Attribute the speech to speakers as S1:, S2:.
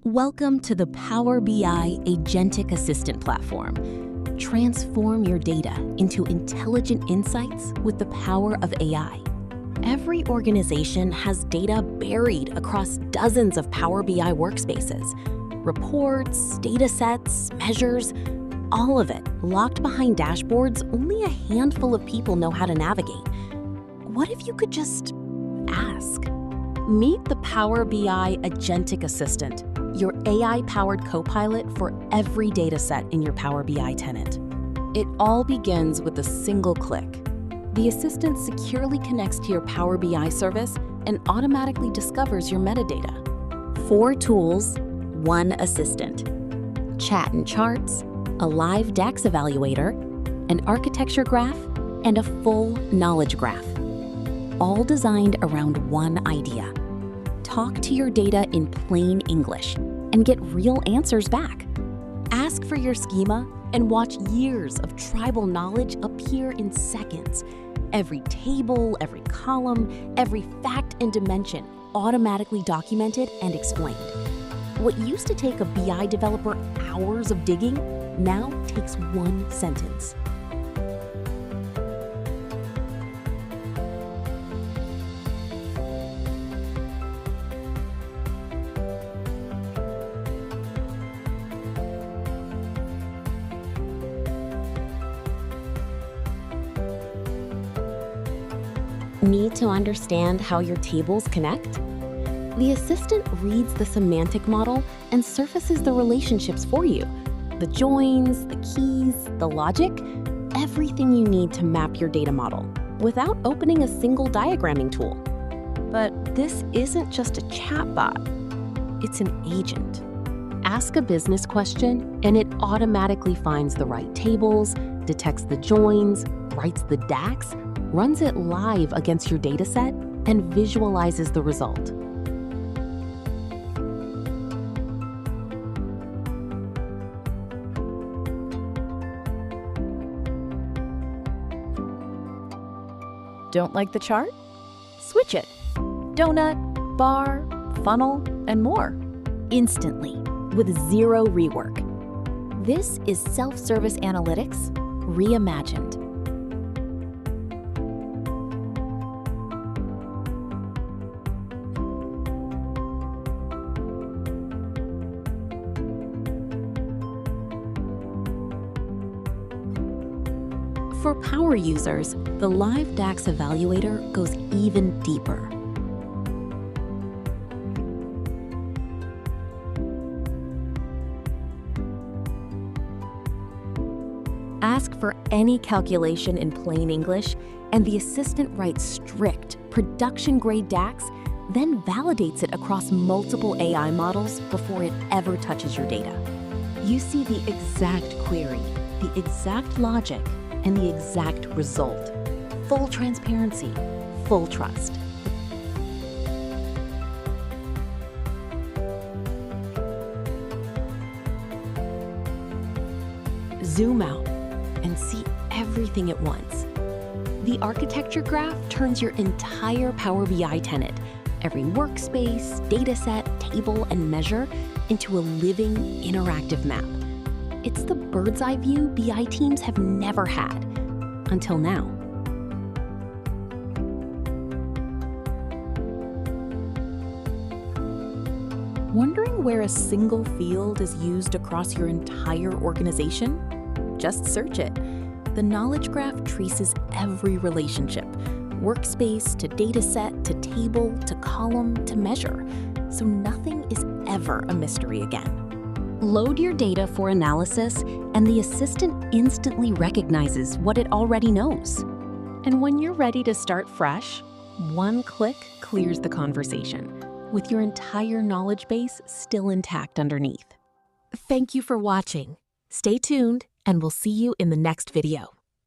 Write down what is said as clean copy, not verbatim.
S1: Welcome to the Power BI Agentic Assistant platform. Transform your data into intelligent insights with the power of AI. Every organization has data buried across dozens of Power BI workspaces. Reports, data sets, measures, all of it locked behind dashboards only a handful of people know how to navigate. What if you could just ask? Meet the Power BI Agentic Assistant, your AI-powered co-pilot for every data set in your Power BI tenant. It all begins with a single click. The assistant securely connects to your Power BI service and automatically discovers your metadata. 4 tools, 1 assistant. Chat and charts, a live DAX evaluator, an architecture graph, and a full knowledge graph. All designed around one idea. Talk to your data in plain English and get real answers back. Ask for your schema and watch years of tribal knowledge appear in seconds. Every table, every column, every fact and dimension automatically documented and explained. What used to take a BI developer hours of digging now takes 1 sentence. Need to understand how your tables connect? The assistant reads the semantic model and surfaces the relationships for you. The joins, the keys, the logic, everything you need to map your data model without opening a single diagramming tool. But this isn't just a chatbot, it's an agent. Ask a business question and it automatically finds the right tables, detects the joins, writes the DAX, runs it live against your dataset, and visualizes the result. Don't like the chart? Switch it. Donut, bar, funnel, and more. Instantly, with 0 rework. This is self-service analytics reimagined. For power users, the live DAX evaluator goes even deeper. Ask for any calculation in plain English, and the assistant writes strict, production-grade DAX, then validates it across multiple AI models before it ever touches your data. You see the exact query, the exact logic, and the exact result. Full transparency, full trust. Zoom out and see everything at once. The architecture graph turns your entire Power BI tenant, every workspace, dataset, table, and measure into a living, interactive map. It's the bird's eye view BI teams have never had, until now. Wondering where a single field is used across your entire organization? Just search it. The knowledge graph traces every relationship, workspace to dataset to table to column to measure, so nothing is ever a mystery again. Load your data for analysis, and the assistant instantly recognizes what it already knows. And when you're ready to start fresh, 1 click clears the conversation, with your entire knowledge base still intact underneath. Thank you for watching. Stay tuned, and we'll see you in the next video.